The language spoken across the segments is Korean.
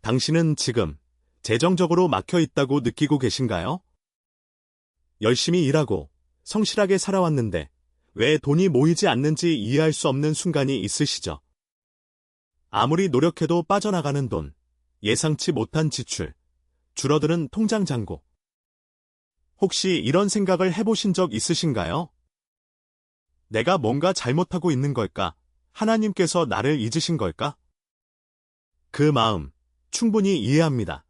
당신은 지금 재정적으로 막혀 있다고 느끼고 계신가요? 열심히 일하고 성실하게 살아왔는데 왜 돈이 모이지 않는지 이해할 수 없는 순간이 있으시죠? 아무리 노력해도 빠져나가는 돈, 예상치 못한 지출, 줄어드는 통장 잔고. 혹시 이런 생각을 해보신 적 있으신가요? 내가 뭔가 잘못하고 있는 걸까? 하나님께서 나를 잊으신 걸까? 그 마음, 충분히 이해합니다.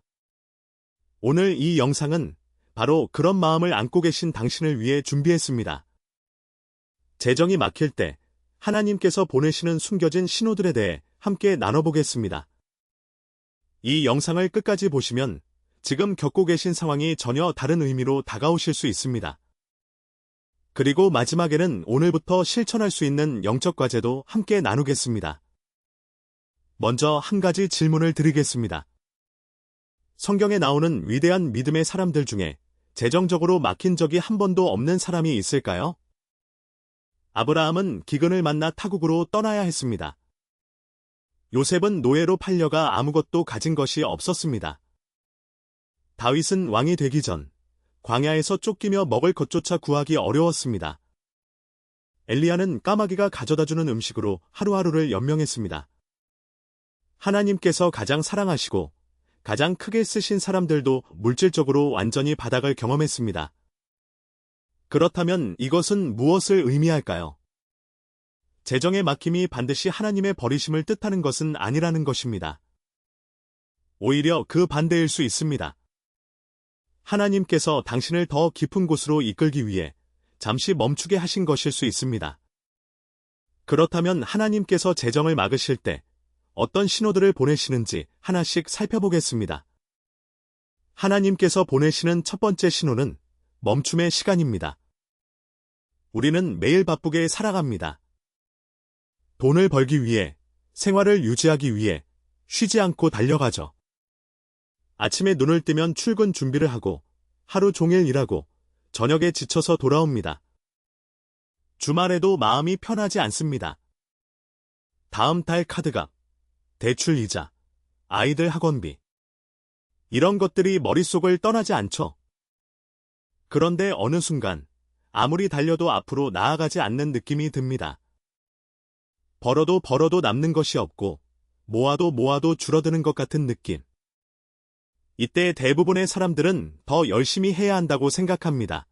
오늘 이 영상은 바로 그런 마음을 안고 계신 당신을 위해 준비했습니다. 재정이 막힐 때 하나님께서 보내시는 숨겨진 신호들에 대해 함께 나눠보겠습니다. 이 영상을 끝까지 보시면 지금 겪고 계신 상황이 전혀 다른 의미로 다가오실 수 있습니다. 그리고 마지막에는 오늘부터 실천할 수 있는 영적 과제도 함께 나누겠습니다. 먼저 한 가지 질문을 드리겠습니다. 성경에 나오는 위대한 믿음의 사람들 중에 재정적으로 막힌 적이 한 번도 없는 사람이 있을까요? 아브라함은 기근을 만나 타국으로 떠나야 했습니다. 요셉은 노예로 팔려가 아무것도 가진 것이 없었습니다. 다윗은 왕이 되기 전 광야에서 쫓기며 먹을 것조차 구하기 어려웠습니다. 엘리야는 까마귀가 가져다주는 음식으로 하루하루를 연명했습니다. 하나님께서 가장 사랑하시고 가장 크게 쓰신 사람들도 물질적으로 완전히 바닥을 경험했습니다. 그렇다면 이것은 무엇을 의미할까요? 재정의 막힘이 반드시 하나님의 버리심을 뜻하는 것은 아니라는 것입니다. 오히려 그 반대일 수 있습니다. 하나님께서 당신을 더 깊은 곳으로 이끌기 위해 잠시 멈추게 하신 것일 수 있습니다. 그렇다면 하나님께서 재정을 막으실 때 어떤 신호들을 보내시는지 하나씩 살펴보겠습니다. 하나님께서 보내시는 첫 번째 신호는 멈춤의 시간입니다. 우리는 매일 바쁘게 살아갑니다. 돈을 벌기 위해, 생활을 유지하기 위해 쉬지 않고 달려가죠. 아침에 눈을 뜨면 출근 준비를 하고 하루 종일 일하고 저녁에 지쳐서 돌아옵니다. 주말에도 마음이 편하지 않습니다. 다음 달 카드값, 대출 이자, 아이들 학원비. 이런 것들이 머릿속을 떠나지 않죠. 그런데 어느 순간 아무리 달려도 앞으로 나아가지 않는 느낌이 듭니다. 벌어도 남는 것이 없고 모아도 줄어드는 것 같은 느낌. 이때 대부분의 사람들은 더 열심히 해야 한다고 생각합니다.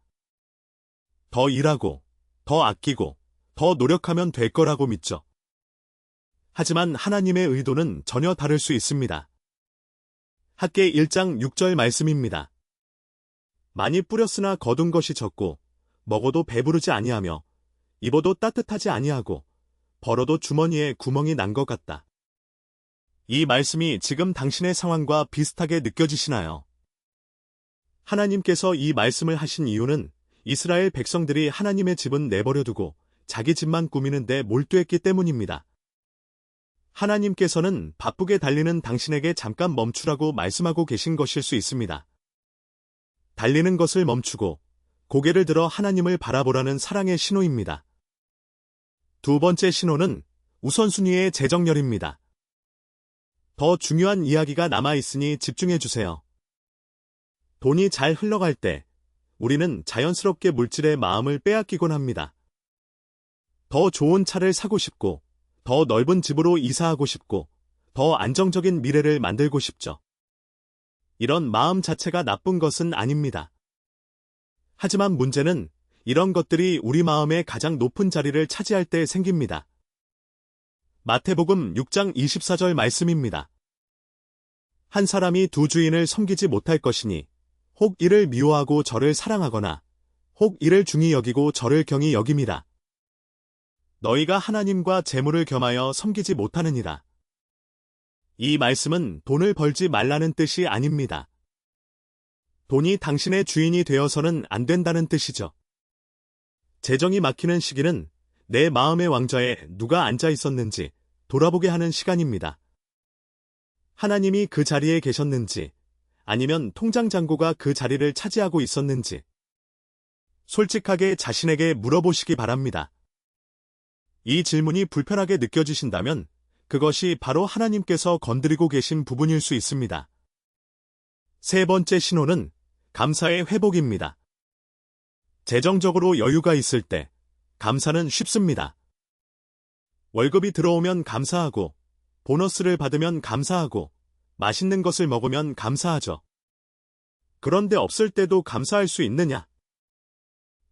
더 일하고, 더 아끼고, 더 노력하면 될 거라고 믿죠. 하지만 하나님의 의도는 전혀 다를 수 있습니다. 학개 1장 6절 말씀입니다. 많이 뿌렸으나 거둔 것이 적고 먹어도 배부르지 아니하며 입어도 따뜻하지 아니하고 벌어도 주머니에 구멍이 난 것 같다. 이 말씀이 지금 당신의 상황과 비슷하게 느껴지시나요? 하나님께서 이 말씀을 하신 이유는 이스라엘 백성들이 하나님의 집은 내버려두고 자기 집만 꾸미는 데 몰두했기 때문입니다. 하나님께서는 바쁘게 달리는 당신에게 잠깐 멈추라고 말씀하고 계신 것일 수 있습니다. 달리는 것을 멈추고 고개를 들어 하나님을 바라보라는 사랑의 신호입니다. 두 번째 신호는 우선순위의 재정렬입니다. 더 중요한 이야기가 남아있으니 집중해주세요. 돈이 잘 흘러갈 때 우리는 자연스럽게 물질의 마음을 빼앗기곤 합니다. 더 좋은 차를 사고 싶고, 더 넓은 집으로 이사하고 싶고, 더 안정적인 미래를 만들고 싶죠. 이런 마음 자체가 나쁜 것은 아닙니다. 하지만 문제는 이런 것들이 우리 마음의 가장 높은 자리를 차지할 때 생깁니다. 마태복음 6장 24절 말씀입니다. 한 사람이 두 주인을 섬기지 못할 것이니 혹 이를 미워하고 저를 사랑하거나 혹 이를 중히 여기고 저를 경히 여김이라. 너희가 하나님과 재물을 겸하여 섬기지 못하느니라. 이 말씀은 돈을 벌지 말라는 뜻이 아닙니다. 돈이 당신의 주인이 되어서는 안 된다는 뜻이죠. 재정이 막히는 시기는 내 마음의 왕좌에 누가 앉아 있었는지 돌아보게 하는 시간입니다. 하나님이 그 자리에 계셨는지, 아니면 통장 잔고가 그 자리를 차지하고 있었는지, 솔직하게 자신에게 물어보시기 바랍니다. 이 질문이 불편하게 느껴지신다면 그것이 바로 하나님께서 건드리고 계신 부분일 수 있습니다. 세 번째 신호는 감사의 회복입니다. 재정적으로 여유가 있을 때 감사는 쉽습니다. 월급이 들어오면 감사하고, 보너스를 받으면 감사하고, 맛있는 것을 먹으면 감사하죠. 그런데 없을 때도 감사할 수 있느냐?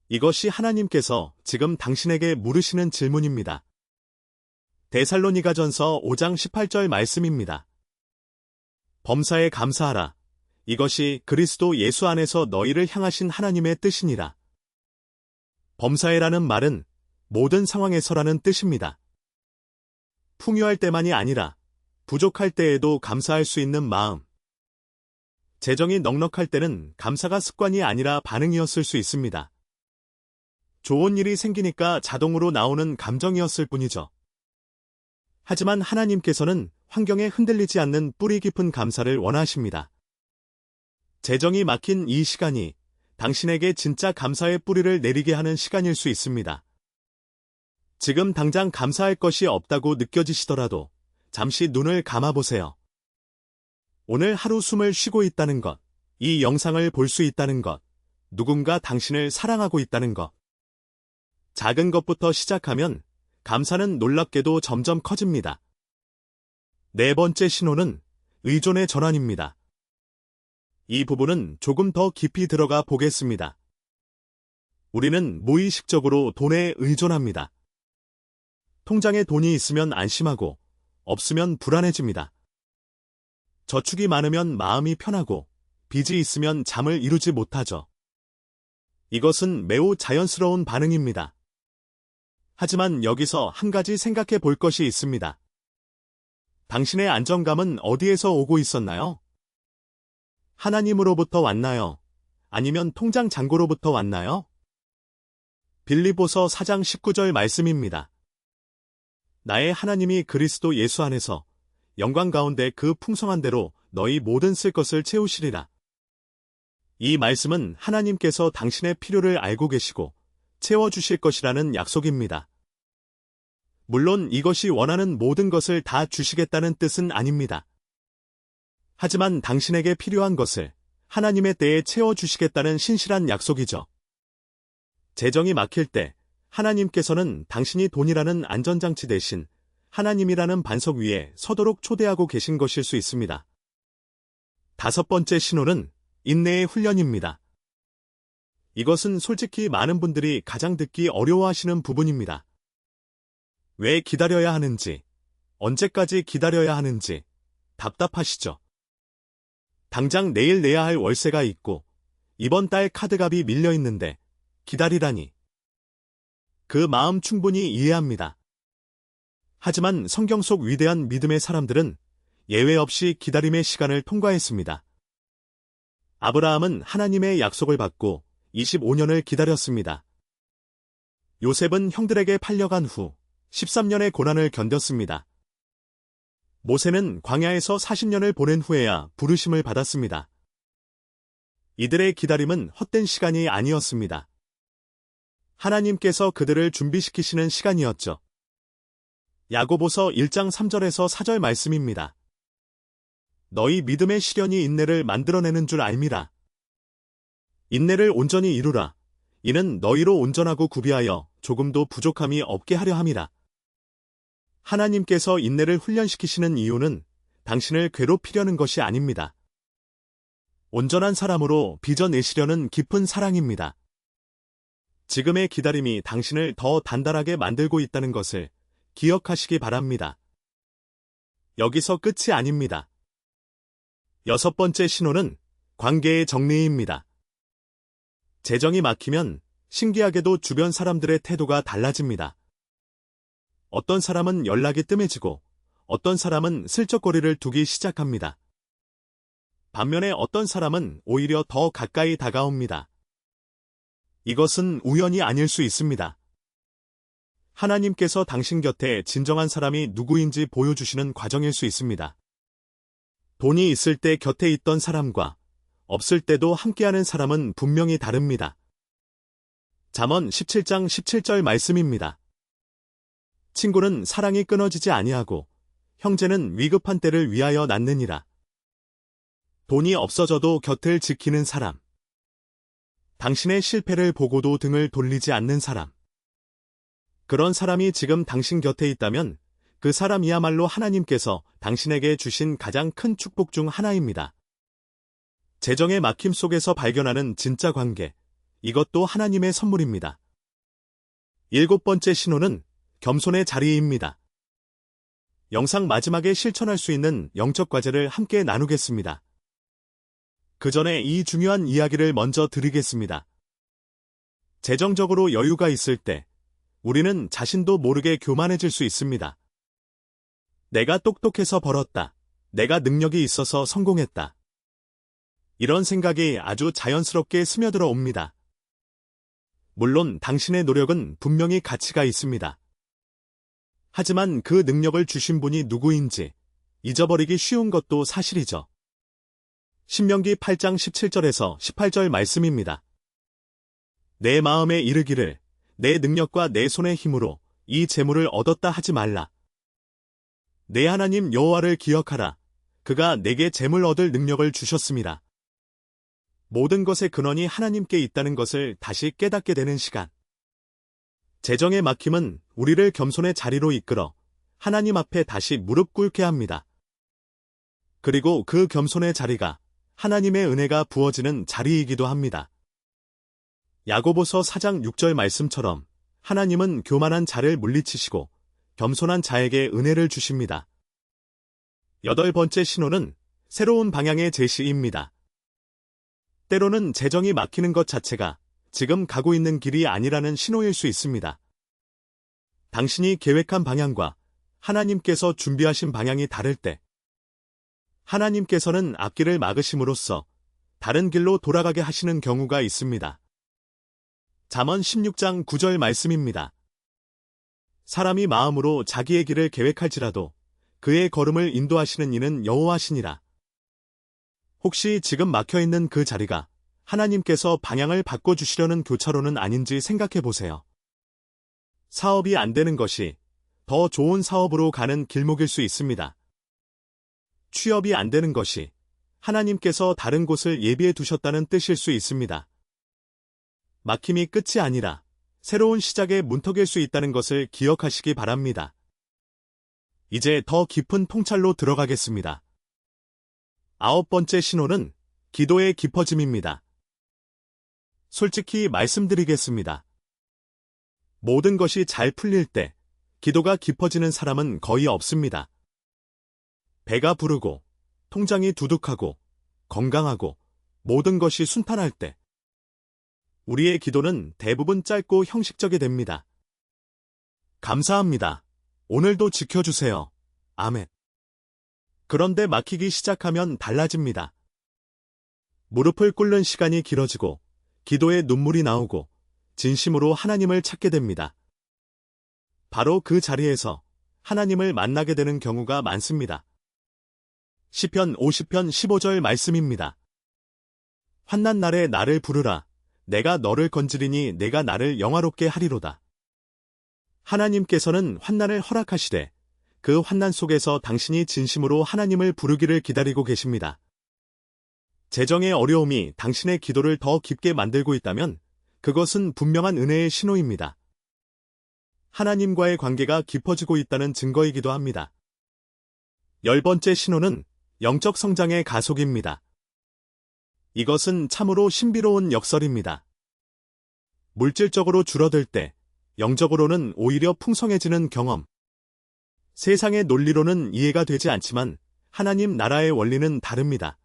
이것이 하나님께서 지금 당신에게 물으시는 질문입니다. 데살로니가전서 5장 18절 말씀입니다. 범사에 감사하라. 이것이 그리스도 예수 안에서 너희를 향하신 하나님의 뜻이니라. 범사에라는 말은 모든 상황에서라는 뜻입니다. 풍요할 때만이 아니라 부족할 때에도 감사할 수 있는 마음. 재정이 넉넉할 때는 감사가 습관이 아니라 반응이었을 수 있습니다. 좋은 일이 생기니까 자동으로 나오는 감정이었을 뿐이죠. 하지만 하나님께서는 환경에 흔들리지 않는 뿌리 깊은 감사를 원하십니다. 재정이 막힌 이 시간이 당신에게 진짜 감사의 뿌리를 내리게 하는 시간일 수 있습니다. 지금 당장 감사할 것이 없다고 느껴지시더라도 잠시 눈을 감아보세요. 오늘 하루 숨을 쉬고 있다는 것, 이 영상을 볼 수 있다는 것, 누군가 당신을 사랑하고 있다는 것. 작은 것부터 시작하면 감사는 놀랍게도 점점 커집니다. 네 번째 신호는 의존의 전환입니다. 이 부분은 조금 더 깊이 들어가 보겠습니다. 우리는 무의식적으로 돈에 의존합니다. 통장에 돈이 있으면 안심하고 없으면 불안해집니다. 저축이 많으면 마음이 편하고 빚이 있으면 잠을 이루지 못하죠. 이것은 매우 자연스러운 반응입니다. 하지만 여기서 한 가지 생각해 볼 것이 있습니다. 당신의 안정감은 어디에서 오고 있었나요? 하나님으로부터 왔나요? 아니면 통장 잔고로부터 왔나요? 빌립보서 4장 19절 말씀입니다. 나의 하나님이 그리스도 예수 안에서 영광 가운데 그 풍성한 대로 너희 모든 쓸 것을 채우시리라. 이 말씀은 하나님께서 당신의 필요를 알고 계시고 채워주실 것이라는 약속입니다. 물론 이것이 원하는 모든 것을 다 주시겠다는 뜻은 아닙니다. 하지만 당신에게 필요한 것을 하나님의 때에 채워주시겠다는 신실한 약속이죠. 재정이 막힐 때 하나님께서는 당신이 돈이라는 안전장치 대신 하나님이라는 반석 위에 서도록 초대하고 계신 것일 수 있습니다. 다섯 번째 신호는 인내의 훈련입니다. 이것은 솔직히 많은 분들이 가장 듣기 어려워하시는 부분입니다. 왜 기다려야 하는지, 언제까지 기다려야 하는지 답답하시죠? 당장 내일 내야 할 월세가 있고 이번 달 카드값이 밀려 있는데 기다리라니. 그 마음 충분히 이해합니다. 하지만 성경 속 위대한 믿음의 사람들은 예외 없이 기다림의 시간을 통과했습니다. 아브라함은 하나님의 약속을 받고 25년을 기다렸습니다. 요셉은 형들에게 팔려간 후 13년의 고난을 견뎠습니다. 모세는 광야에서 40년을 보낸 후에야 부르심을 받았습니다. 이들의 기다림은 헛된 시간이 아니었습니다. 하나님께서 그들을 준비시키시는 시간이었죠. 야고보서 1장 3절에서 4절 말씀입니다. 너희 믿음의 시련이 인내를 만들어내는 줄 알미라. 인내를 온전히 이루라. 이는 너희로 온전하고 구비하여 조금도 부족함이 없게 하려 함이라. 하나님께서 인내를 훈련시키시는 이유는 당신을 괴롭히려는 것이 아닙니다. 온전한 사람으로 빚어내시려는 깊은 사랑입니다. 지금의 기다림이 당신을 더 단단하게 만들고 있다는 것을 기억하시기 바랍니다. 여기서 끝이 아닙니다. 여섯 번째 신호는 관계의 정리입니다. 재정이 막히면 신기하게도 주변 사람들의 태도가 달라집니다. 어떤 사람은 연락이 뜸해지고 어떤 사람은 슬쩍거리를 두기 시작합니다. 반면에 어떤 사람은 오히려 더 가까이 다가옵니다. 이것은 우연이 아닐 수 있습니다. 하나님께서 당신 곁에 진정한 사람이 누구인지 보여주시는 과정일 수 있습니다. 돈이 있을 때 곁에 있던 사람과 없을 때도 함께하는 사람은 분명히 다릅니다. 잠언 17장 17절 말씀입니다. 친구는 사랑이 끊어지지 아니하고 형제는 위급한 때를 위하여 낳느니라. 돈이 없어져도 곁을 지키는 사람. 당신의 실패를 보고도 등을 돌리지 않는 사람. 그런 사람이 지금 당신 곁에 있다면 그 사람이야말로 하나님께서 당신에게 주신 가장 큰 축복 중 하나입니다. 재정의 막힘 속에서 발견하는 진짜 관계. 이것도 하나님의 선물입니다. 7번째 신호는 겸손의 자리입니다. 영상 마지막에 실천할 수 있는 영적 과제를 함께 나누겠습니다. 그 전에 이 중요한 이야기를 먼저 드리겠습니다. 재정적으로 여유가 있을 때 우리는 자신도 모르게 교만해질 수 있습니다. 내가 똑똑해서 벌었다. 내가 능력이 있어서 성공했다. 이런 생각이 아주 자연스럽게 스며들어 옵니다. 물론 당신의 노력은 분명히 가치가 있습니다. 하지만 그 능력을 주신 분이 누구인지 잊어버리기 쉬운 것도 사실이죠. 신명기 8장 17절에서 18절 말씀입니다. 내 마음에 이르기를 내 능력과 내 손의 힘으로 이 재물을 얻었다 하지 말라. 내 하나님 여호와를 기억하라. 그가 내게 재물 얻을 능력을 주셨습니다. 모든 것의 근원이 하나님께 있다는 것을 다시 깨닫게 되는 시간. 재정의 막힘은 우리를 겸손의 자리로 이끌어 하나님 앞에 다시 무릎 꿇게 합니다. 그리고 그 겸손의 자리가 하나님의 은혜가 부어지는 자리이기도 합니다. 야고보서 4장 6절 말씀처럼 하나님은 교만한 자를 물리치시고 겸손한 자에게 은혜를 주십니다. 8번째 신호는 새로운 방향의 제시입니다. 때로는 재정이 막히는 것 자체가 지금 가고 있는 길이 아니라는 신호일 수 있습니다. 당신이 계획한 방향과 하나님께서 준비하신 방향이 다를 때 하나님께서는 앞길을 막으심으로써 다른 길로 돌아가게 하시는 경우가 있습니다. 잠언 16장 9절 말씀입니다. 사람이 마음으로 자기의 길을 계획할지라도 그의 걸음을 인도하시는 이는 여호와시니라. 혹시 지금 막혀있는 그 자리가 하나님께서 방향을 바꿔주시려는 교차로는 아닌지 생각해 보세요. 사업이 안 되는 것이 더 좋은 사업으로 가는 길목일 수 있습니다. 취업이 안 되는 것이 하나님께서 다른 곳을 예비해 두셨다는 뜻일 수 있습니다. 막힘이 끝이 아니라 새로운 시작의 문턱일 수 있다는 것을 기억하시기 바랍니다. 이제 더 깊은 통찰로 들어가겠습니다. 9번째 신호는 기도의 깊어짐입니다. 솔직히 말씀드리겠습니다. 모든 것이 잘 풀릴 때 기도가 깊어지는 사람은 거의 없습니다. 배가 부르고 통장이 두둑하고 건강하고 모든 것이 순탄할 때 우리의 기도는 대부분 짧고 형식적이 됩니다. 감사합니다. 오늘도 지켜주세요. 아멘. 그런데 막히기 시작하면 달라집니다. 무릎을 꿇는 시간이 길어지고 기도에 눈물이 나오고 진심으로 하나님을 찾게 됩니다. 바로 그 자리에서 하나님을 만나게 되는 경우가 많습니다. 시편 50편 15절 말씀입니다. 환난 날에 나를 부르라. 내가 너를 건지리니 내가 나를 영화롭게 하리로다. 하나님께서는 환난을 허락하시되 그 환난 속에서 당신이 진심으로 하나님을 부르기를 기다리고 계십니다. 재정의 어려움이 당신의 기도를 더 깊게 만들고 있다면 그것은 분명한 은혜의 신호입니다. 하나님과의 관계가 깊어지고 있다는 증거이기도 합니다. 10번째 신호는 영적 성장의 가속입니다. 이것은 참으로 신비로운 역설입니다. 물질적으로 줄어들 때 영적으로는 오히려 풍성해지는 경험. 세상의 논리로는 이해가 되지 않지만 하나님 나라의 원리는 다릅니다.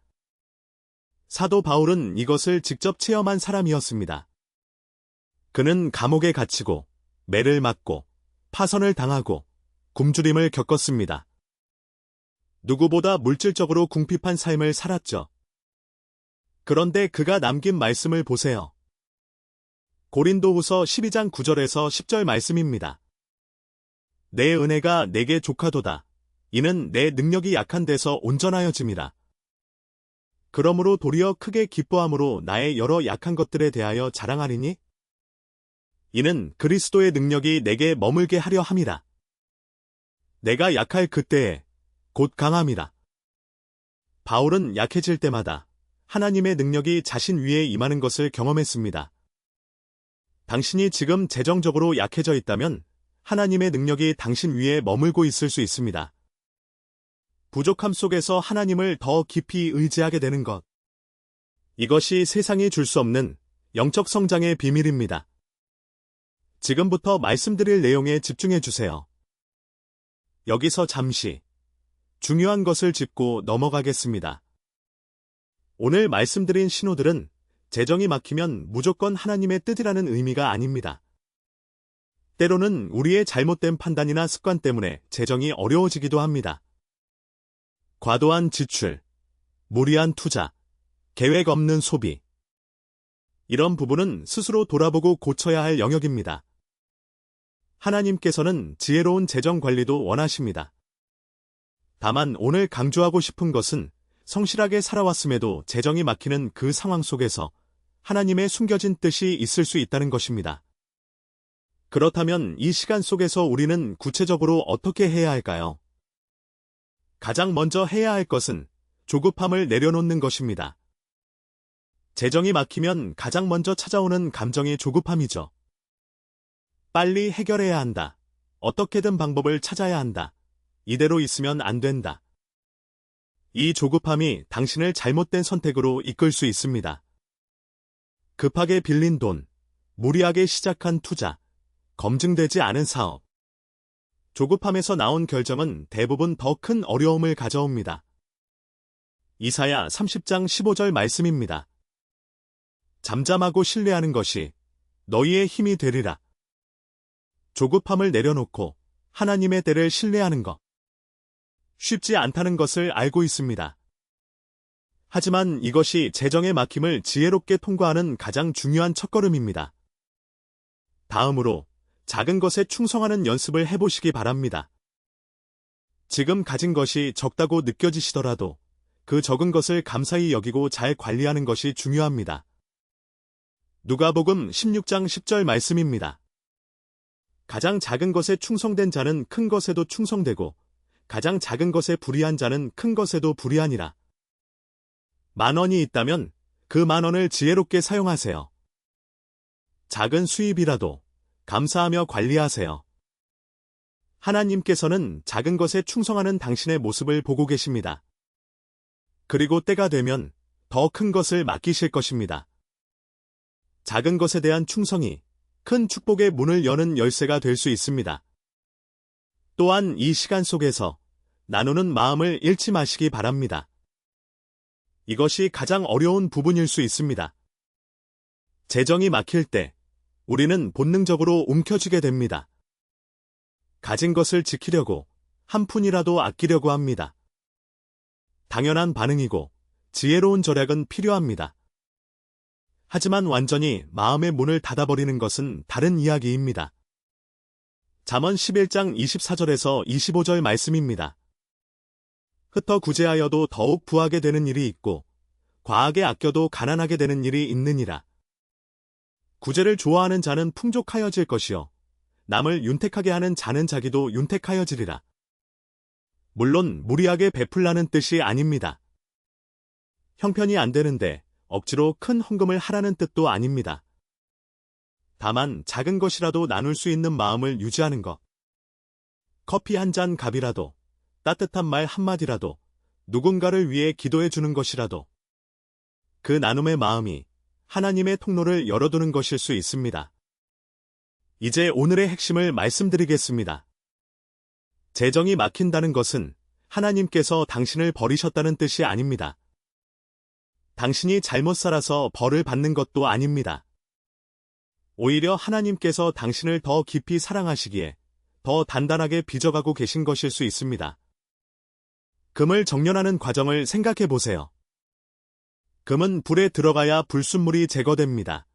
사도 바울은 이것을 직접 체험한 사람이었습니다. 그는 감옥에 갇히고 매를 맞고 파선을 당하고 굶주림을 겪었습니다. 누구보다 물질적으로 궁핍한 삶을 살았죠. 그런데 그가 남긴 말씀을 보세요. 고린도후서 12장 9절에서 10절 말씀입니다. 내 은혜가 내게 족하도다. 이는 내 능력이 약한 데서 온전하여짐이라. 그러므로 도리어 크게 기뻐함으로 나의 여러 약한 것들에 대하여 자랑하리니 이는 그리스도의 능력이 내게 머물게 하려 함이라. 내가 약할 그때에 곧 강함이라. 바울은 약해질 때마다 하나님의 능력이 자신 위에 임하는 것을 경험했습니다. 당신이 지금 재정적으로 약해져 있다면 하나님의 능력이 당신 위에 머물고 있을 수 있습니다. 부족함 속에서 하나님을 더 깊이 의지하게 되는 것. 이것이 세상이 줄 수 없는 영적 성장의 비밀입니다. 지금부터 말씀드릴 내용에 집중해 주세요. 여기서 잠시 중요한 것을 짚고 넘어가겠습니다. 오늘 말씀드린 신호들은 재정이 막히면 무조건 하나님의 뜻이라는 의미가 아닙니다. 때로는 우리의 잘못된 판단이나 습관 때문에 재정이 어려워지기도 합니다. 과도한 지출, 무리한 투자, 계획 없는 소비. 이런 부분은 스스로 돌아보고 고쳐야 할 영역입니다. 하나님께서는 지혜로운 재정 관리도 원하십니다. 다만 오늘 강조하고 싶은 것은 성실하게 살아왔음에도 재정이 막히는 그 상황 속에서 하나님의 숨겨진 뜻이 있을 수 있다는 것입니다. 그렇다면 이 시간 속에서 우리는 구체적으로 어떻게 해야 할까요? 가장 먼저 해야 할 것은 조급함을 내려놓는 것입니다. 재정이 막히면 가장 먼저 찾아오는 감정이 조급함이죠. 빨리 해결해야 한다. 어떻게든 방법을 찾아야 한다. 이대로 있으면 안 된다. 이 조급함이 당신을 잘못된 선택으로 이끌 수 있습니다. 급하게 빌린 돈, 무리하게 시작한 투자, 검증되지 않은 사업. 조급함에서 나온 결정은 대부분 더 큰 어려움을 가져옵니다. 이사야 30장 15절 말씀입니다. 잠잠하고 신뢰하는 것이 너희의 힘이 되리라. 조급함을 내려놓고 하나님의 때를 신뢰하는 것. 쉽지 않다는 것을 알고 있습니다. 하지만 이것이 재정의 막힘을 지혜롭게 통과하는 가장 중요한 첫걸음입니다. 다음으로 작은 것에 충성하는 연습을 해보시기 바랍니다. 지금 가진 것이 적다고 느껴지시더라도 그 적은 것을 감사히 여기고 잘 관리하는 것이 중요합니다. 누가복음 16장 10절 말씀입니다. 가장 작은 것에 충성된 자는 큰 것에도 충성되고 가장 작은 것에 불의한 자는 큰 것에도 불의하니라. 10,000원이 있다면 그 10,000원을 지혜롭게 사용하세요. 작은 수입이라도 감사하며 관리하세요. 하나님께서는 작은 것에 충성하는 당신의 모습을 보고 계십니다. 그리고 때가 되면 더 큰 것을 맡기실 것입니다. 작은 것에 대한 충성이 큰 축복의 문을 여는 열쇠가 될 수 있습니다. 또한 이 시간 속에서 나누는 마음을 잃지 마시기 바랍니다. 이것이 가장 어려운 부분일 수 있습니다. 재정이 막힐 때 우리는 본능적으로 움켜쥐게 됩니다. 가진 것을 지키려고 한 푼이라도 아끼려고 합니다. 당연한 반응이고 지혜로운 절약은 필요합니다. 하지만 완전히 마음의 문을 닫아버리는 것은 다른 이야기입니다. 잠언 11장 24절에서 25절 말씀입니다. 흩어 구제하여도 더욱 부하게 되는 일이 있고 과하게 아껴도 가난하게 되는 일이 있느니라. 구제를 좋아하는 자는 풍족하여질 것이요 남을 윤택하게 하는 자는 자기도 윤택하여지리라. 물론 무리하게 베풀라는 뜻이 아닙니다. 형편이 안 되는데 억지로 큰 헌금을 하라는 뜻도 아닙니다. 다만 작은 것이라도 나눌 수 있는 마음을 유지하는 것. 커피 한 잔 값이라도, 따뜻한 말 한마디라도, 누군가를 위해 기도해 주는 것이라도 그 나눔의 마음이 하나님의 통로를 열어두는 것일 수 있습니다. 이제 오늘의 핵심을 말씀드리겠습니다. 재정이 막힌다는 것은 하나님께서 당신을 버리셨다는 뜻이 아닙니다. 당신이 잘못 살아서 벌을 받는 것도 아닙니다. 오히려 하나님께서 당신을 더 깊이 사랑하시기에 더 단단하게 빚어가고 계신 것일 수 있습니다. 금을 정련하는 과정을 생각해 보세요. 금은 불에 들어가야 불순물이 제거됩니다.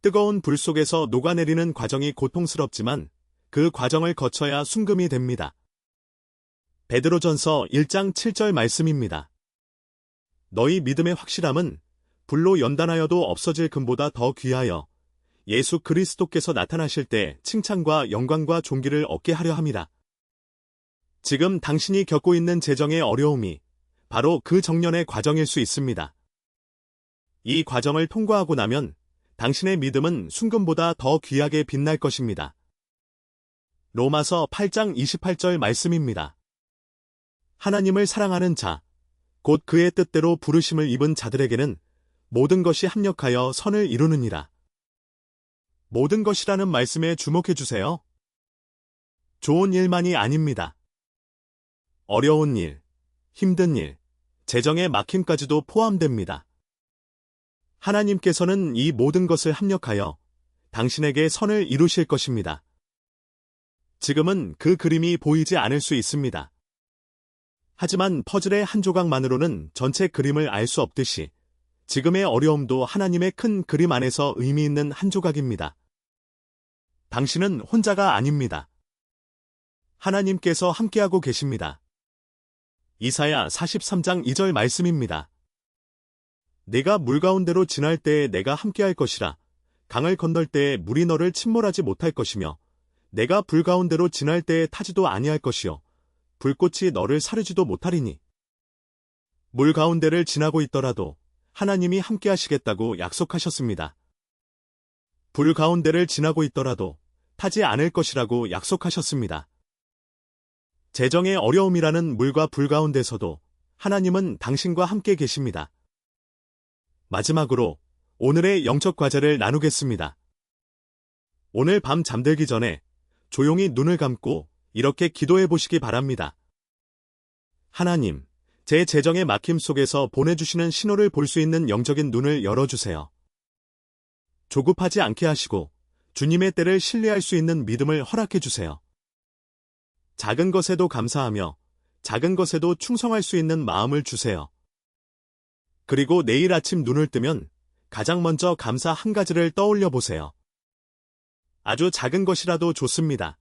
뜨거운 불 속에서 녹아내리는 과정이 고통스럽지만 그 과정을 거쳐야 순금이 됩니다. 베드로전서 1장 7절 말씀입니다. 너희 믿음의 확실함은 불로 연단하여도 없어질 금보다 더 귀하여 예수 그리스도께서 나타나실 때 칭찬과 영광과 존귀를 얻게 하려 함이라. 지금 당신이 겪고 있는 재정의 어려움이 바로 그 정년의 과정일 수 있습니다. 이 과정을 통과하고 나면 당신의 믿음은 순금보다 더 귀하게 빛날 것입니다. 로마서 8장 28절 말씀입니다. 하나님을 사랑하는 자, 곧 그의 뜻대로 부르심을 입은 자들에게는 모든 것이 합력하여 선을 이루느니라. 모든 것이라는 말씀에 주목해 주세요. 좋은 일만이 아닙니다. 어려운 일, 힘든 일, 재정의 막힘까지도 포함됩니다. 하나님께서는 이 모든 것을 합력하여 당신에게 선을 이루실 것입니다. 지금은 그 그림이 보이지 않을 수 있습니다. 하지만 퍼즐의 한 조각만으로는 전체 그림을 알 수 없듯이 지금의 어려움도 하나님의 큰 그림 안에서 의미 있는 한 조각입니다. 당신은 혼자가 아닙니다. 하나님께서 함께하고 계십니다. 이사야 43장 2절 말씀입니다. 내가 물 가운데로 지날 때에 내가 함께할 것이라. 강을 건널 때에 물이 너를 침몰하지 못할 것이며 내가 불 가운데로 지날 때에 타지도 아니할 것이요 불꽃이 너를 사르지도 못하리니. 물 가운데를 지나고 있더라도 하나님이 함께하시겠다고 약속하셨습니다. 불 가운데를 지나고 있더라도 타지 않을 것이라고 약속하셨습니다. 재정의 어려움이라는 물과 불 가운데서도 하나님은 당신과 함께 계십니다. 마지막으로 오늘의 영적 과제를 나누겠습니다. 오늘 밤 잠들기 전에 조용히 눈을 감고 이렇게 기도해 보시기 바랍니다. 하나님, 제 재정의 막힘 속에서 보내주시는 신호를 볼 수 있는 영적인 눈을 열어주세요. 조급하지 않게 하시고 주님의 때를 신뢰할 수 있는 믿음을 허락해 주세요. 작은 것에도 감사하며 작은 것에도 충성할 수 있는 마음을 주세요. 그리고 내일 아침 눈을 뜨면 가장 먼저 감사 한 가지를 떠올려 보세요. 아주 작은 것이라도 좋습니다.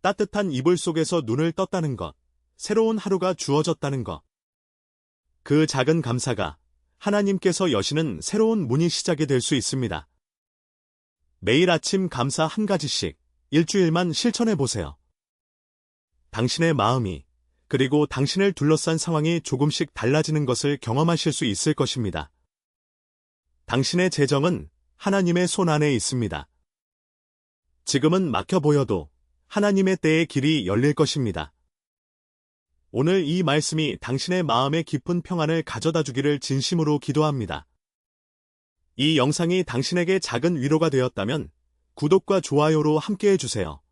따뜻한 이불 속에서 눈을 떴다는 것, 새로운 하루가 주어졌다는 것. 그 작은 감사가 하나님께서 여시는 새로운 문이 시작이 될 수 있습니다. 매일 아침 감사 한 가지씩 일주일만 실천해 보세요. 당신의 마음이 그리고 당신을 둘러싼 상황이 조금씩 달라지는 것을 경험하실 수 있을 것입니다. 당신의 재정은 하나님의 손 안에 있습니다. 지금은 막혀 보여도 하나님의 때의 길이 열릴 것입니다. 오늘 이 말씀이 당신의 마음에 깊은 평안을 가져다 주기를 진심으로 기도합니다. 이 영상이 당신에게 작은 위로가 되었다면 구독과 좋아요로 함께해 주세요.